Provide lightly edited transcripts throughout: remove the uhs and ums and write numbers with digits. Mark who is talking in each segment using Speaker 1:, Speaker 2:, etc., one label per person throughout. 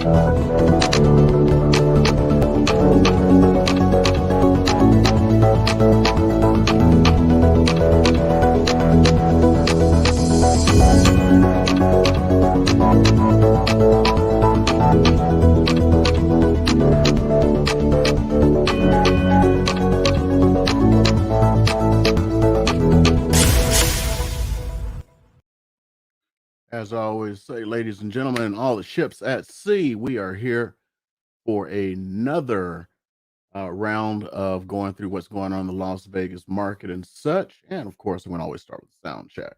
Speaker 1: As I always say, ladies and gentlemen, and all the ships at sea, we are here for another round of going through what's going on in the Las Vegas market and such. And of course, I'm going to always start with sound check.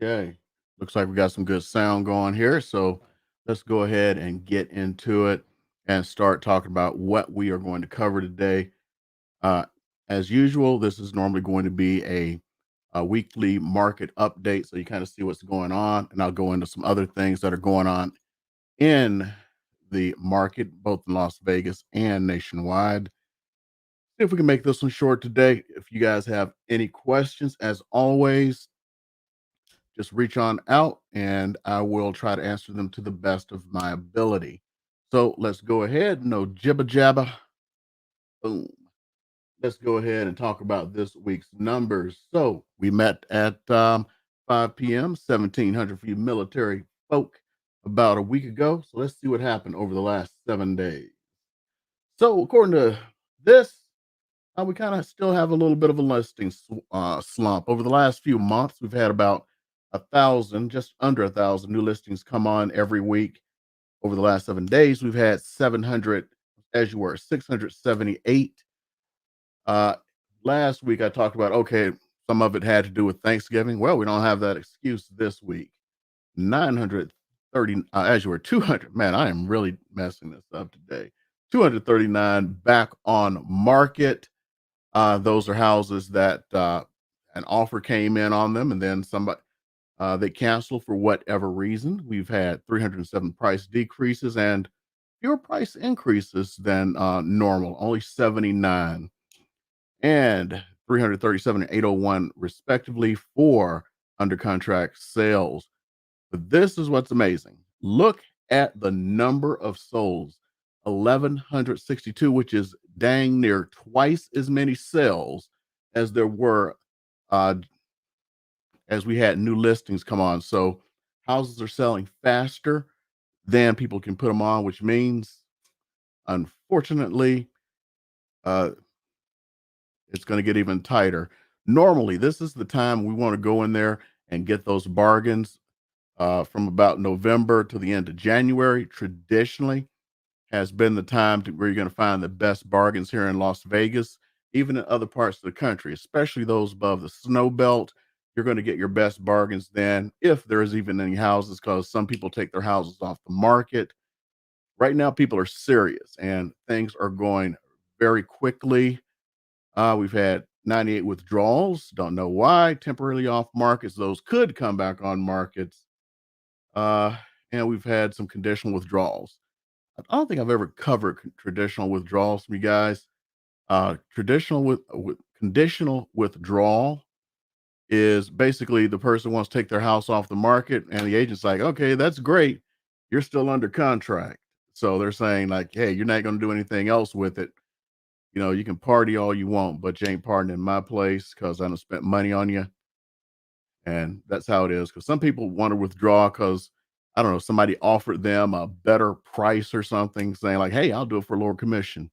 Speaker 1: Okay. Looks like we got some good sound going here. So let's go ahead and get into it and start talking about what we are going to cover today. Uh, as usual, this is normally going to be a weekly market update. So you kind of see what's going on. And I'll go into some other things that are going on in the market, both in Las Vegas and nationwide. See if we can make this one short today. If you guys have any questions, as always, just reach on out and I will try to answer them to the best of my ability. So let's go ahead. No jibba jabba. Boom. Let's go ahead and talk about this week's numbers. So we met at 5 p.m., 1700 for you military folk about a week ago. So let's see what happened over the last 7 days. So according to this, we kind of still have a little bit of a listing slump. Over the last few months, we've had about 1,000, just under 1,000 new listings come on every week. Over the last 7 days, we've had 700, as you were, 678. Uh, Last week I talked about, okay, some of it had to do with Thanksgiving. Well, we don't have that excuse this week. 930, as you were, 200. Man, I am really messing this up today. 239 back on market. Those are houses that an offer came in on them, and then somebody they canceled for whatever reason. We've had 307 price decreases and fewer price increases than normal, only 79 and 337 and 801 respectively for under contract sales. But this is what's amazing. Look at the number of souls, 1,162, which is dang near twice as many sales as there were uh, as we had new listings come on. So houses are selling faster than people can put them on, which means, unfortunately, uh, it's going to get even tighter. Normally, this is the time we want to go in there and get those bargains from about November to the end of January. Traditionally, has been the time where you're going to find the best bargains here in Las Vegas, even in other parts of the country, especially those above the snow belt. You're going to get your best bargains then, if there is even any houses, because some people take their houses off the market. Right now, people are serious and things are going very quickly. We've had 98 withdrawals. Don't know why. Temporarily off markets. Those could come back on markets. Uh, and we've had some conditional withdrawals. I don't think I've ever covered traditional withdrawals from you guys. Traditional with conditional withdrawal is basically the person wants to take their house off the market, and the agent's like, "Okay, that's great. You're still under contract." So they're saying like, "Hey, you're not going to do anything else with it. You know, you can party all you want, but you ain't partying in my place because I done spent money on you." And that's how it is. Because some people want to withdraw because I don't know, somebody offered them a better price or something, saying like, "Hey, I'll do it for a lower commission."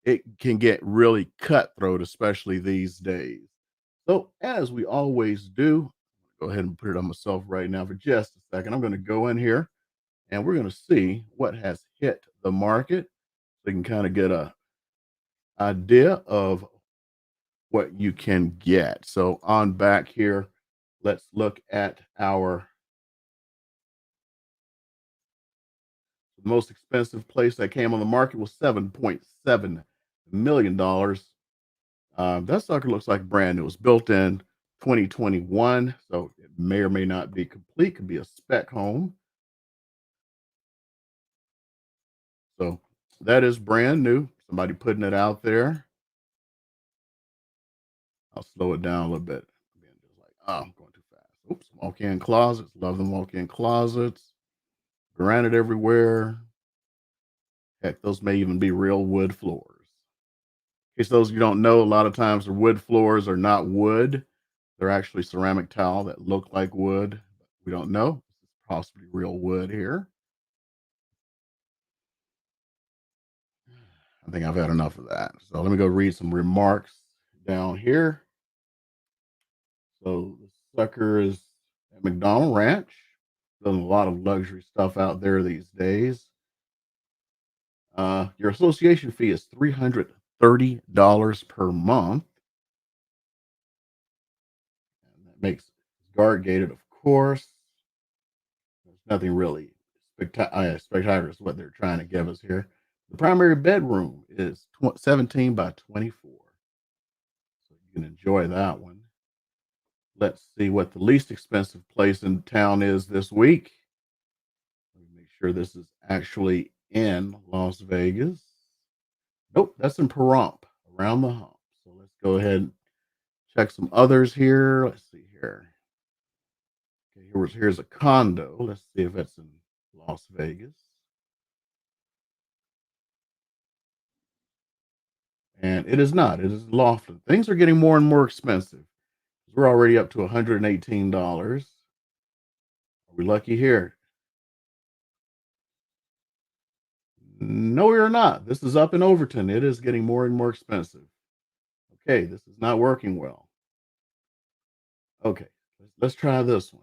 Speaker 1: It can get really cutthroat, especially these days. So, as we always do, go ahead and put it on myself right now for just a second. I'm going to go in here and we're going to see what has hit the market so you can kind of get a idea of what you can get. So, on back here, let's look at our the most expensive place that came on the market was $7.7 million. That sucker looks like brand new. It was built in 2021, so it may or may not be complete. Could be a spec home. So that is brand new. Somebody putting it out there. I'll slow it down a little bit. Again, just like, oh, I'm going too fast. Walk-in closets. Love them walk-in closets. Granite everywhere. Heck, those may even be real wood floors. In case those of you don't know, a lot of times the wood floors are not wood. They're actually ceramic tile that look like wood. We don't know. It's possibly real wood here. I think I've had enough of that. So let me go read some remarks down here. So the sucker is at McDonald Ranch. Doing a lot of luxury stuff out there these days. Your association fee is $330 per month. And that makes guard gated, of course. There's nothing really spectacular is what they're trying to give us here. The primary bedroom is 17 by 24. So you can enjoy that one. Let's see what the least expensive place in town is this week. Let me make sure this is actually in Las Vegas. Nope, that's in Pahrump, around the hump. So let's go ahead and check some others here. Let's see here. Okay, here's a condo. Let's see if it's in Las Vegas. And it is not. It is Lofton. Things are getting more and more expensive. We're already up to $118. Are we lucky here? No, we are not. This is up in Overton. It is getting more and more expensive. Okay, this is not working well. Okay, let's try this one.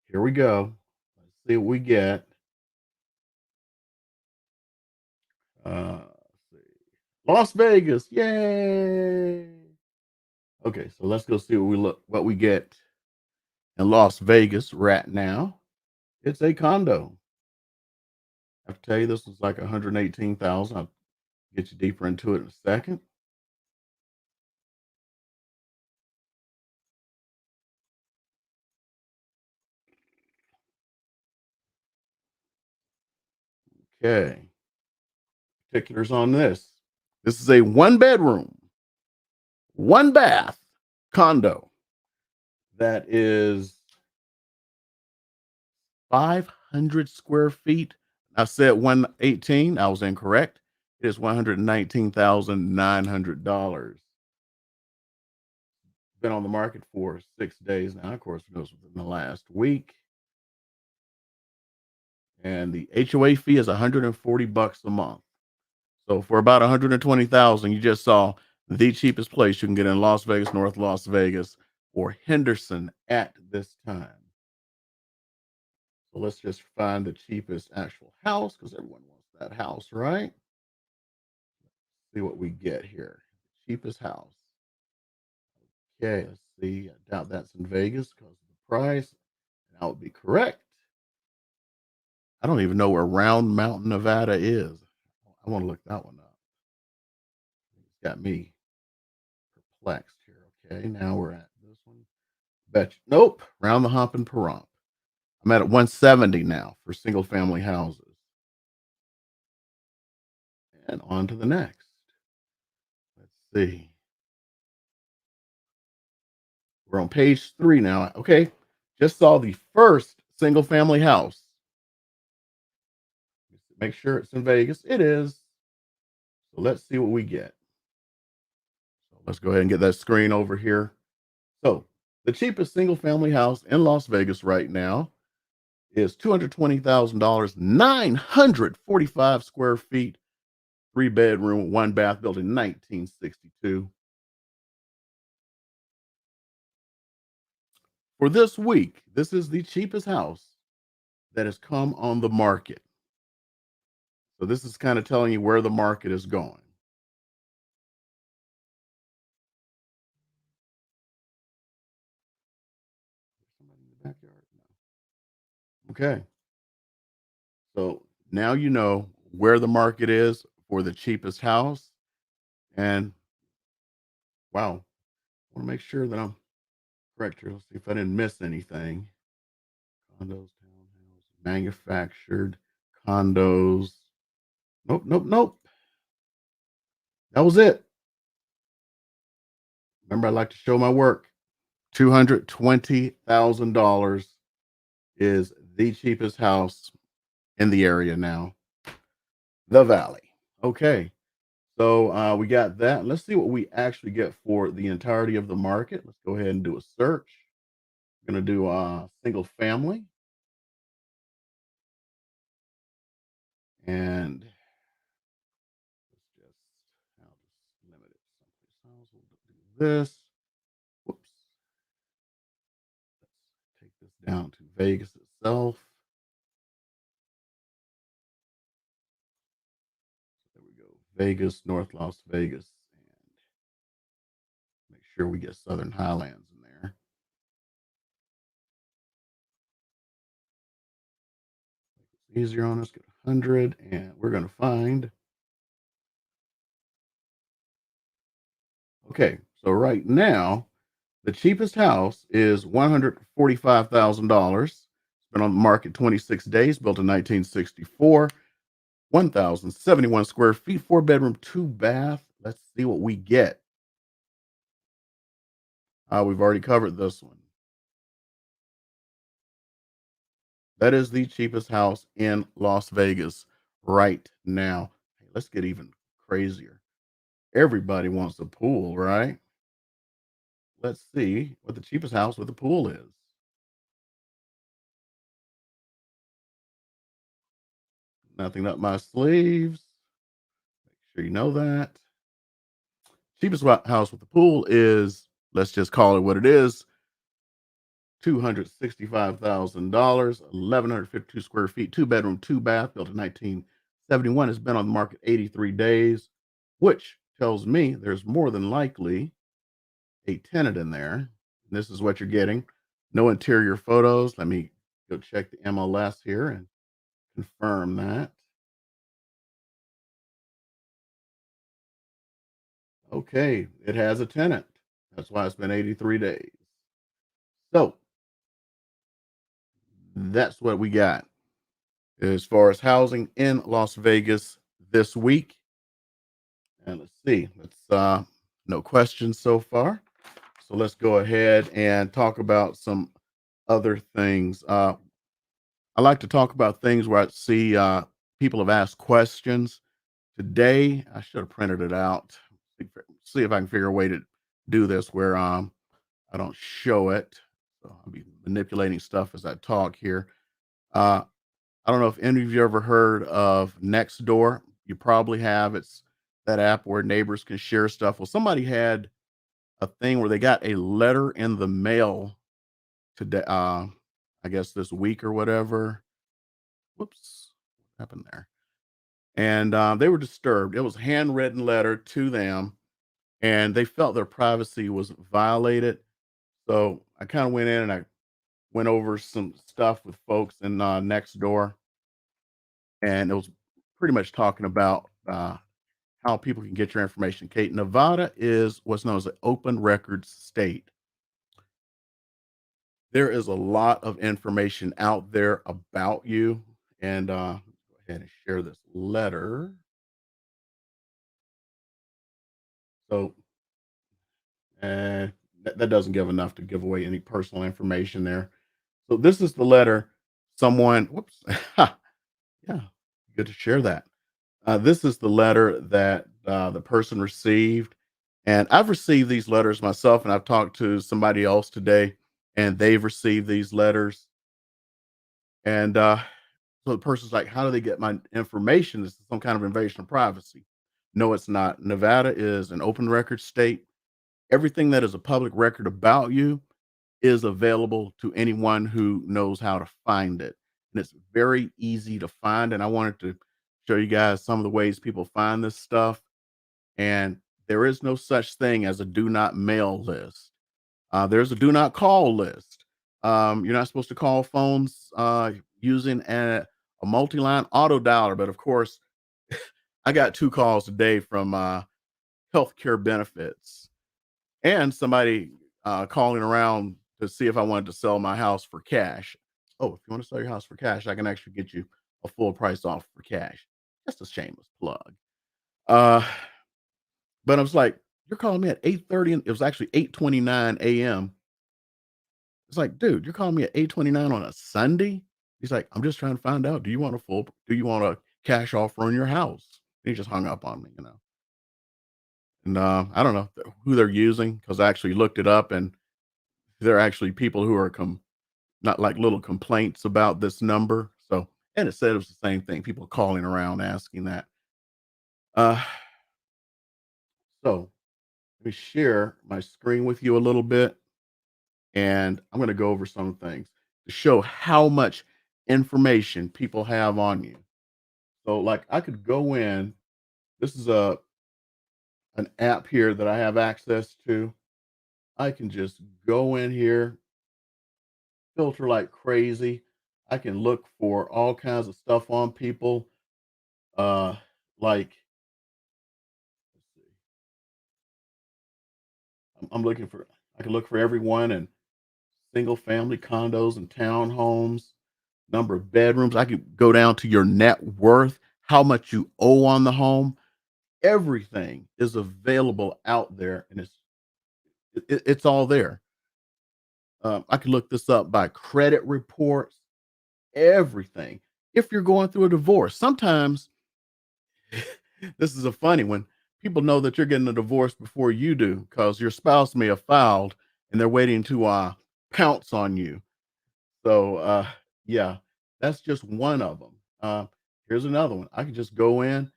Speaker 1: Here we go. Let's see what we get. Let's see. Las Vegas. Yay. Okay, so let's go see what we get in Las Vegas right now. It's a condo. I have to tell you, this is like 118,000. I'll get you deeper into it in a second. Okay. Particulars on this. This is a one bedroom, one bath condo that is 500 square feet. I said 118. I was incorrect. It is $119,900. Been on the market for 6 days now. Of course, it was within the last week. And the HOA fee is $140 a month. So for about 120,000, you just saw the cheapest place you can get in Las Vegas, North Las Vegas, or Henderson at this time. So let's just find the cheapest actual house because everyone wants that house, right? See what we get here. Cheapest house. Okay, let's see. I doubt that's in Vegas because of the price. That would be correct. I don't even know where Round Mountain, Nevada is. I want to look that one up. It's got me perplexed here. Okay, now we're at this one. Nope, Round the Hump in Pahrump. I'm at 170 now for single family houses. And on to the next. Let's see. We're on page 3 now. Okay, just saw the first single family house. Make sure it's in Vegas. It is. So let's see what we get. So let's go ahead and get that screen over here. So the cheapest single family house in Las Vegas right now is $220,000, 945 square feet, 3 bedroom, 1 bath, built in 1962. For this week, this is the cheapest house that has come on the market. So this is kind of telling you where the market is going. Somebody in the backyard? No. Okay. So now you know where the market is for the cheapest house. And wow, I want to make sure that I'm correct here. Let's see if I didn't miss anything. Condos, townhouses, manufactured condos. Nope, nope, nope. That was it. Remember, I like to show my work. $220,000 is the cheapest house in the area now, the Valley. Okay. So we got that. Let's see what we actually get for the entirety of the market. Let's go ahead and do a search. We're going to do single family, and let's just, I'll just limit it someplace else. We'll do this. Whoops. Let's take this down to Vegas itself. There we go. Vegas, North Las Vegas. And make sure we get Southern Highlands in there. Make it easier on us. Get 100, and we're going to find. Okay, so right now, the cheapest house is $145,000. It's been on the market 26 days, built in 1964, 1,071 square feet, four bedroom, two bath. Let's see what we get. We've already covered this one. That is the cheapest house in Las Vegas right now. Hey, let's get even crazier. Everybody wants a pool, right? Let's see what the cheapest house with a pool is. Nothing up my sleeves. Make sure you know that. Cheapest house with a pool is, let's just call it what it is, $265,000, 1,152 square feet, two bedroom, two bath, built in 1971. Has been on the market 83 days, which tells me there's more than likely a tenant in there. And this is what you're getting. No interior photos. Let me go check the MLS here and confirm that. Okay, it has a tenant. That's why it's been 83 days. So that's what we got as far as housing in Las Vegas this week. And let's see, no questions so far. So let's go ahead and talk about some other things. I like to talk about things where I see people have asked questions. Today, I should have printed it out. See if I can figure a way to do this where I don't show it. So I'll be manipulating stuff as I talk here. Uh, I don't know if any of you ever heard of Nextdoor. You probably have. It's that app where neighbors can share stuff. Well, somebody had a thing where they got a letter in the mail today. I guess this week or whatever. Whoops, what happened there? And they were disturbed. It was a handwritten letter to them, and they felt their privacy was violated. So I kind of went in and I went over some stuff with folks in Nextdoor, and it was pretty much talking about how people can get your information. Kate, Nevada is what's known as an open records state. There is a lot of information out there about you, and go ahead and share this letter. So, uh, that doesn't give enough to give away any personal information there. So this is the letter someone. Whoops. Yeah, good to share that. This is the letter that the person received. And I've received these letters myself, and I've talked to somebody else today, and they've received these letters. And so the person's like, how do they get my information? This is some kind of invasion of privacy. No, it's not. Nevada is an open record state. Everything that is a public record about you is available to anyone who knows how to find it. And it's very easy to find. And I wanted to show you guys some of the ways people find this stuff. And there is no such thing as a do not mail list. There's a do not call list. You're not supposed to call phones using a multi-line auto dialer. But of course, I got two calls today from healthcare benefits and somebody calling around to see if I wanted to sell my house for cash. Oh, if you want to sell your house for cash, I can actually get you a full price off for cash. Just a shameless plug. Uh, but I was like, you're calling me at 8:30, and it was actually 8:29 a.m. It's like, dude, you're calling me at 8:29 on a Sunday? He's like, I'm just trying to find out, do you want a cash offer on your house? He just hung up on me, you know. And I don't know who they're using because I actually looked it up, and they're actually people who are not like little complaints about this number. So, and it said it was the same thing, people calling around asking that. Uh, so let me share my screen with you a little bit, and I'm going to go over some things to show how much information people have on you. So, like, I could go in. This is a an app here that I have access to. I can just go in here, filter like crazy. I can look for all kinds of stuff on people. Uh, like, let's see, I'm looking for. I can look for everyone in single family condos and townhomes, number of bedrooms. I could go down to your net worth, how much you owe on the home. Everything is available out there, and it's all there. I can look this up by credit reports, everything. If you're going through a divorce, sometimes this is a funny one. People know that you're getting a divorce before you do because your spouse may have filed and they're waiting to pounce on you. So yeah, that's just one of them. Here's another one. I can just go in,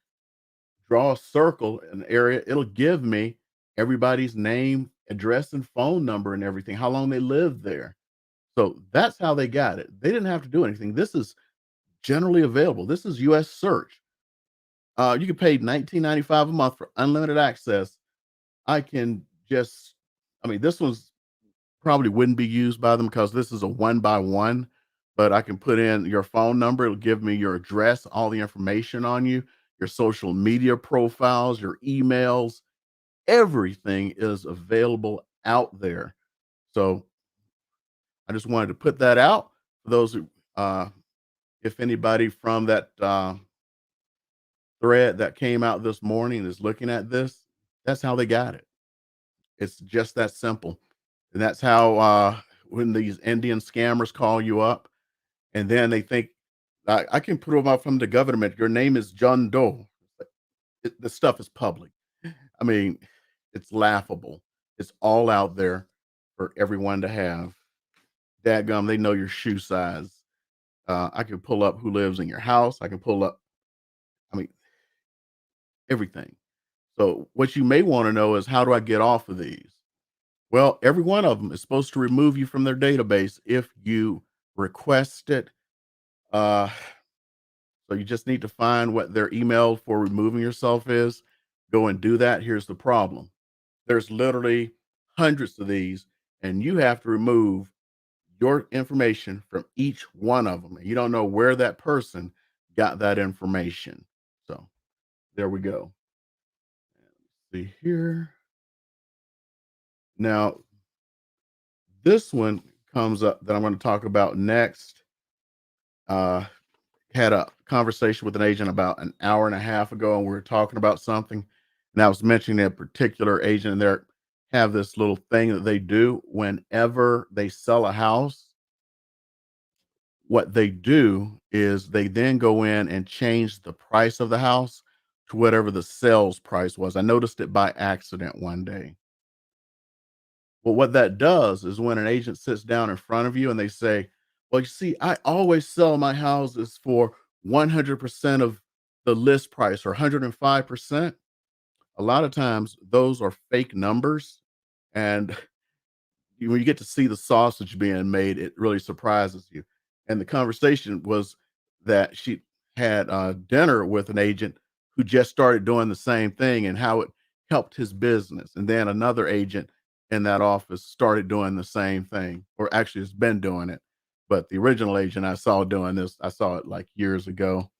Speaker 1: draw a circle in the area. It'll give me everybody's name, address, and phone number and everything, how long they lived there. So that's how they got it. They didn't have to do anything. This is generally available. This is US search. You can pay 19.95 a month for unlimited access. I can just, I mean, this one's probably wouldn't be used by them because this is a one by one, but I can put in your phone number. It'll give me your address, all the information on you, your social media profiles, your emails. Everything is available out there. So I just wanted to put that out for those who, if anybody from that thread that came out this morning is looking at this, that's how they got it. It's just that simple. And that's how when these Indian scammers call you up and then they think I can prove out from the government your name is John Doe. The stuff is public. I mean, it's laughable. It's all out there for everyone to have. Dadgum, they know your shoe size. I can pull up who lives in your house. I can pull up, I mean, everything. So what you may want to know is how do I get off of these? Well, every one of them is supposed to remove you from their database if you request it. Uh, so you just need to find what their email for removing yourself is. Go and do that. Here's the problem. There's literally hundreds of these, and you have to remove your information from each one of them. And you don't know where that person got that information. So there we go. See here. Now, this one comes up that I'm going to talk about next. Uh, had a conversation with an agent about an hour and a half ago, and we were talking about something, and I was mentioning a particular agent, and they have this little thing that they do whenever they sell a house. What they do is they then go in and change the price of the house to whatever the sales price was. I noticed it by accident one day. Well, what that does is when an agent sits down in front of you and they say, well, you see, I always sell my houses for 100% of the list price or 105%. A lot of times those are fake numbers. And when you get to see the sausage being made, it really surprises you. And the conversation was that she had dinner with an agent who just started doing the same thing and how it helped his business. And then another agent in that office started doing the same thing, or actually has been doing it. But the original agent I saw doing this, I saw it like years ago.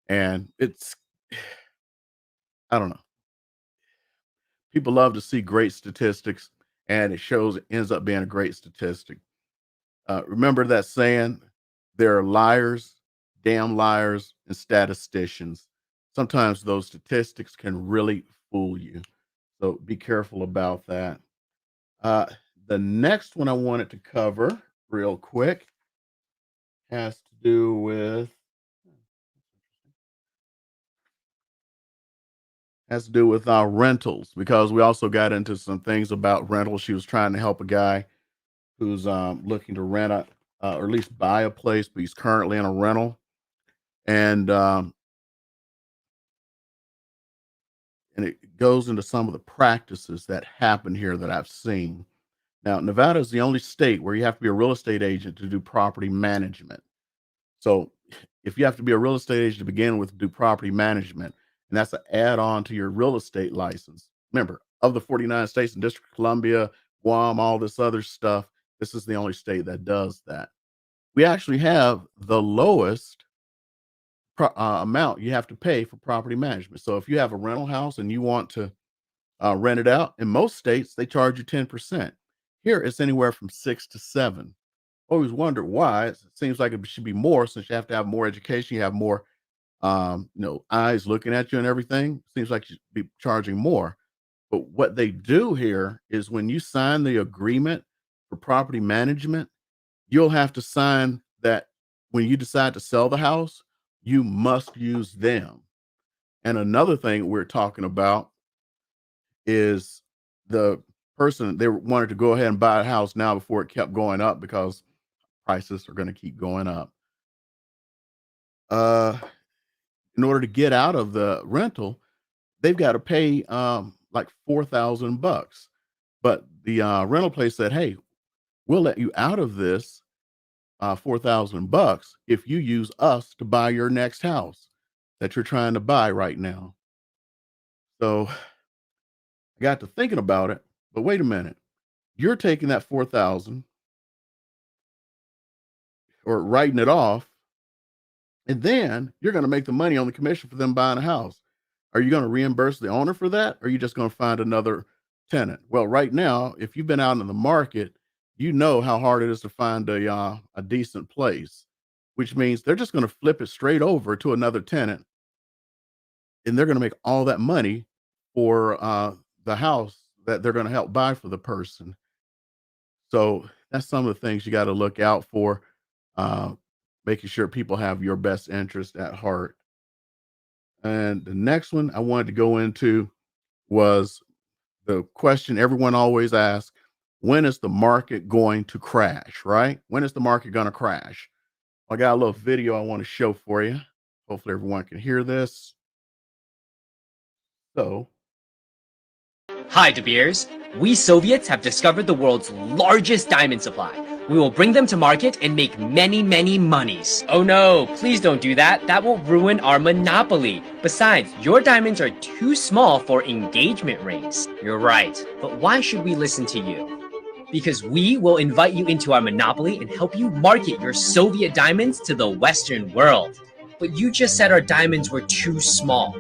Speaker 1: And it's, I don't know. People love to see great statistics, and it shows it ends up being a great statistic. Remember that saying, there are liars, damn liars, and statisticians. Sometimes those statistics can really fool you. So be careful about that. Uh, The next one I wanted to cover real quick has to do with our rentals, because we also got into some things about rentals. She was trying to help a guy who's looking to rent a or at least buy a place, but he's currently in a rental. And it goes into some of the practices that happen here that I've seen. Now, Nevada is the only state where you have to be a real estate agent to do property management. So if you have to be a real estate agent to begin with, do property management, and that's an add-on to your real estate license. Remember, of the 49 states and District of Columbia, Guam, all this other stuff, this is the only state that does that. We actually have the lowest amount you have to pay for property management. So if you have a rental house and you want to rent it out, in most states they charge you 10%. Here it's anywhere from 6 to 7. Always wondered why. It seems like it should be more, since you have to have more education, you have more eyes looking at you and everything. Seems like you should be charging more. But what they do here is when you sign the agreement for property management, you'll have to sign that when you decide to sell the house, you must use them. And another thing we're talking about is the person, they wanted to go ahead and buy a house now before it kept going up, because prices are going to keep going up. Uh, in order to get out of the rental, they've got to pay like $4,000. But the rental place said, "Hey, we'll let you out of this $4,000 if you use us to buy your next house that you're trying to buy right now." So I got to thinking about it. But wait a minute, you're taking that 4,000 or writing it off, and then you're going to make the money on the commission for them buying a house. Are you going to reimburse the owner for that? Or are you just going to find another tenant? Well, right now, if you've been out in the market, you know how hard it is to find a decent place, which means they're just going to flip it straight over to another tenant, and they're going to make all that money for the house that they're going to help buy for the person. So that's some of the things you got to look out for, uh, making sure people have your best interest at heart. And the next one I wanted to go into was the question everyone always asks: when is the market going to crash, right? When is the market going to crash? I got a little video I want to show for you. Hopefully everyone can hear this. So,
Speaker 2: Hi, De Beers. We Soviets have discovered the world's largest diamond supply. We will bring them to market and make many, many monies. Oh no, please don't do that. That will ruin our monopoly. Besides, your diamonds are too small for engagement rings. You're right, but why should we listen to you? Because we will invite you into our monopoly and help you market your Soviet diamonds to the Western world. But you just said our diamonds were too small.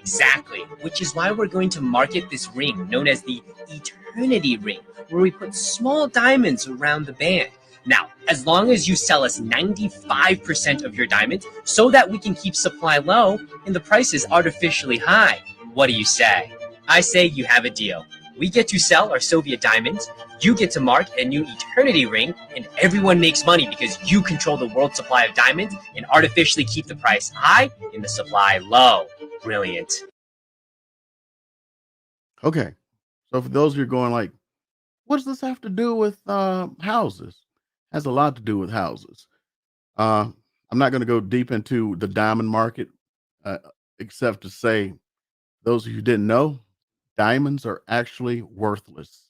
Speaker 2: Exactly, which is why we're going to market this ring known as the Eternity Ring, where we put small diamonds around the band. Now, as long as you sell us 95% of your diamonds so that we can keep supply low and the prices artificially high. What do you say? I say you have a deal. We get to sell our Soviet diamonds, you get to mark a new Eternity Ring, and everyone makes money because you control the world supply of diamonds and artificially keep the price high and the supply low. Brilliant.
Speaker 1: okay. So for those of you going like, what does this have to do with houses? Has a lot to do with houses. Uh, I'm not going to go deep into the diamond market, uh, except to say, those of you who didn't know, diamonds are actually worthless.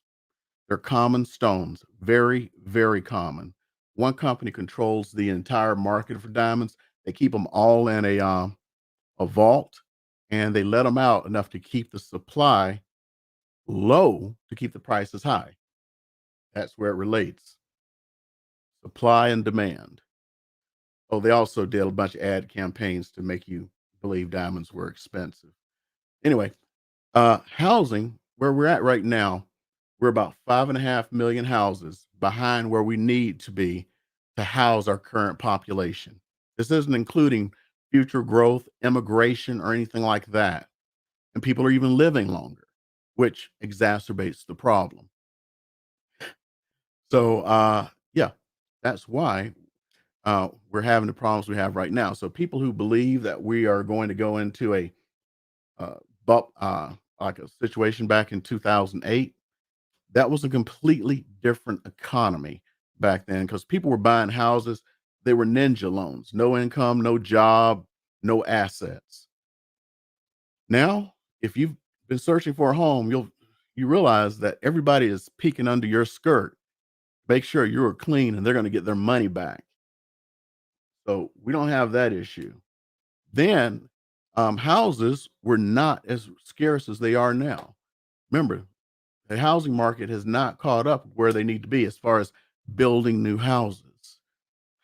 Speaker 1: They're common stones, very, very common. One company controls the entire market for diamonds. They keep them all in a vault, and they let them out enough to keep the supply low to keep the prices high. That's where it relates. Supply and demand. Oh, they also did a bunch of ad campaigns to make you believe diamonds were expensive. Anyway, housing, where we're at right now, we're about 5.5 million houses behind where we need to be to house our current population. This isn't including future growth, immigration, or anything like that. And people are even living longer, which exacerbates the problem. So, yeah, that's why we're having the problems we have right now. So, people who believe that we are going to go into a uh, like a situation back in 2008, that was a completely different economy back then because people were buying houses. They were ninja loans, no income, no job, no assets. Now, if you've been searching for a home, you realize that everybody is peeking under your skirt. Make sure you're clean and they're going to get their money back. So we don't have that issue. Then houses were not as scarce as they are now. Remember, the housing market has not caught up where they need to be as far as building new houses.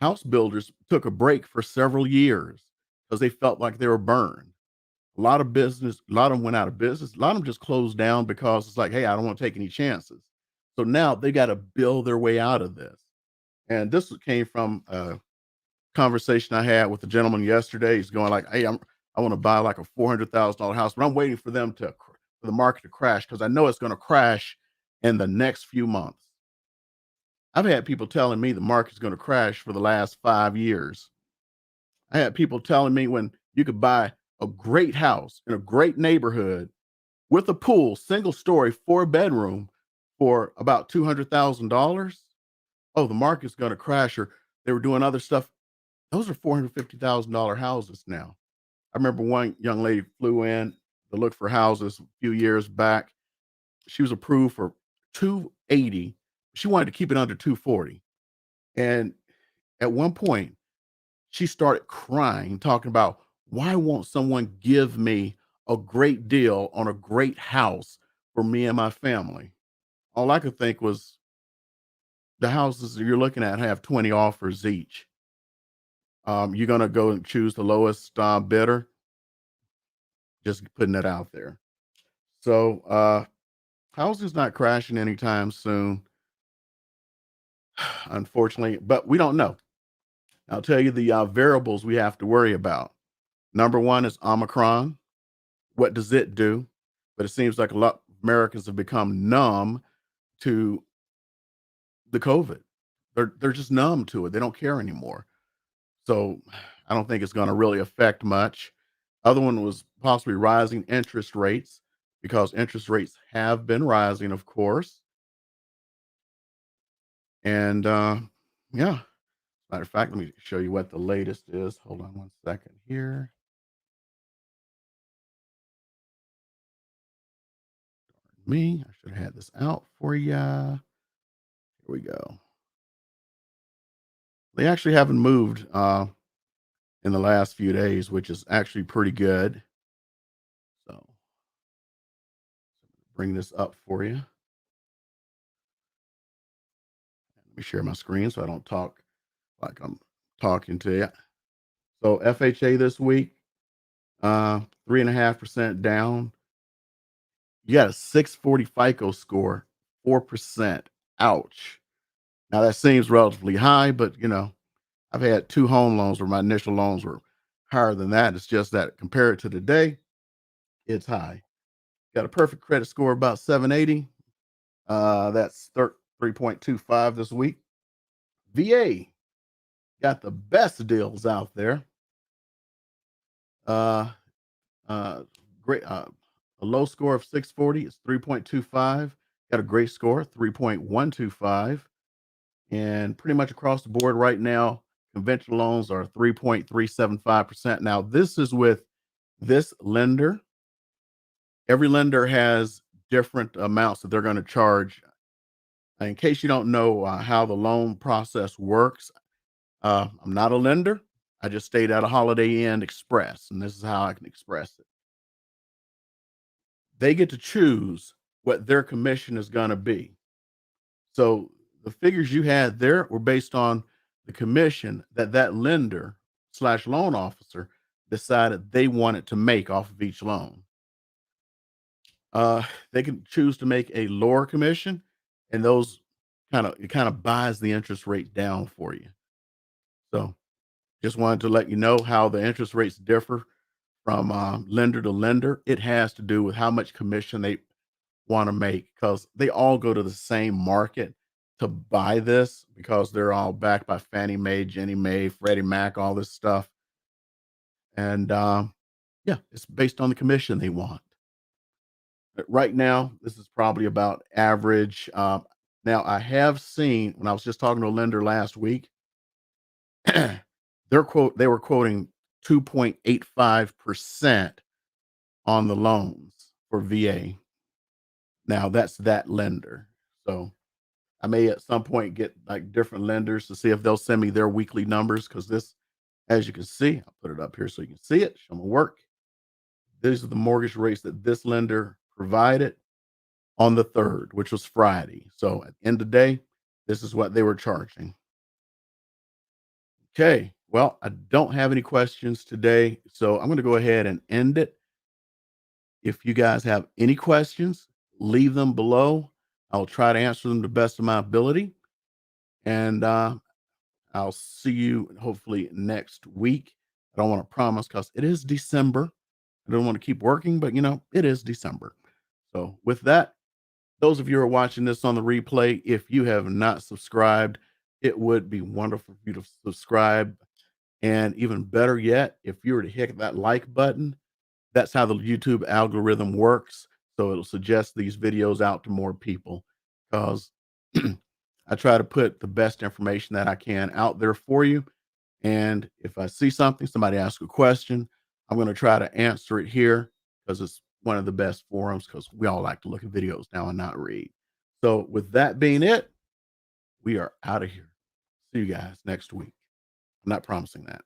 Speaker 1: House builders took a break for several years because they felt like they were burned. A lot of them went out of business. A lot of them just closed down because it's like, hey, I don't want to take any chances. So now they got to build their way out of this. And this came from a conversation I had with a gentleman yesterday. He's going like, hey, I want to buy like a $400,000 house, but I'm waiting for for the market to crash because I know it's going to crash in the next few months. I've had people telling me the market's going to crash for the last 5 years. I had people telling me when you could buy a great house in a great neighborhood with a pool, single story, 4 bedroom for about $200,000. Oh, the market's going to crash, or they were doing other stuff. Those are $450,000 houses now. I remember one young lady flew in to look for houses a few years back. She was approved for 280. She wanted to keep it under 240. And at one point, she started crying, talking about why won't someone give me a great deal on a great house for me and my family? All I could think was the houses that you're looking at have 20 offers each. You're gonna go and choose the lowest bidder. Just putting that out there. So housing's not crashing anytime soon, unfortunately, but we don't know. I'll tell you the variables we have to worry about. Number one is Omicron. What does it do? But it seems like a lot of Americans have become numb to the COVID. They're just numb to it. They don't care anymore. So I don't think it's going to really affect much. Other one was possibly rising interest rates because interest rates have been rising, of course. And yeah, matter of fact, let me show you what the latest is. Hold on one second here. Me, I should have had this out for you. Here we go. They actually haven't moved in the last few days, which is actually pretty good. So bring this up for you. Let me share my screen so I don't talk like I'm talking to you. So FHA this week, 3.5% down. You got a 640 FICO score, 4%. Ouch. Now that seems relatively high, but I've had two home loans where my initial loans were higher than that. It's just that compared to today, it's high. Got a perfect credit score about 780. That's 3.25 this week. VA got the best deals out there. Uh, great. A low score of 640 is 3.25. Got a great score, 3.125. And pretty much across the board right now, conventional loans are 3.375%. Now, this is with this lender. Every lender has different amounts that they're going to charge. In case you don't know how the loan process works, I'm not a lender. I just stayed at a Holiday Inn Express, and this is how I can express it. They get to choose what their commission is going to be. So the figures you had there were based on the commission that that lender slash loan officer decided they wanted to make off of each loan. They can choose to make a lower commission, and those it kind of buys the interest rate down for you. So just wanted to let you know how the interest rates differ from lender to lender. It has to do with how much commission they want to make because they all go to the same market to buy this because they're all backed by Fannie Mae, Ginnie Mae, Freddie Mac, all this stuff. And yeah, it's based on the commission they want. But right now, this is probably about average. Now, I have seen when I was just talking to a lender last week, they were quoting 2.85% on the loans for VA. Now that's that lender. So I may at some point get like different lenders to see if they'll send me their weekly numbers because this, as you can see, I'll put it up here so you can see it, show my work. These are the mortgage rates that this lender provided on the 3rd, which was Friday. So at the end of the day, this is what they were charging. Okay. Well, I don't have any questions today, so I'm going to go ahead and end it. If you guys have any questions, leave them below. I'll try to answer them to the best of my ability. And I'll see you hopefully next week. I don't want to promise because it is December. I don't want to keep working, but it is December. So with that, those of you who are watching this on the replay, if you have not subscribed, it would be wonderful for you to subscribe. And even better yet, if you were to hit that like button, that's how the YouTube algorithm works. So it'll suggest these videos out to more people because I try to put the best information that I can out there for you. And if I see something, somebody asks a question, I'm going to try to answer it here because it's one of the best forums because we all like to look at videos now and not read. So with that being it, we are out of here. See you guys next week. I'm not promising that.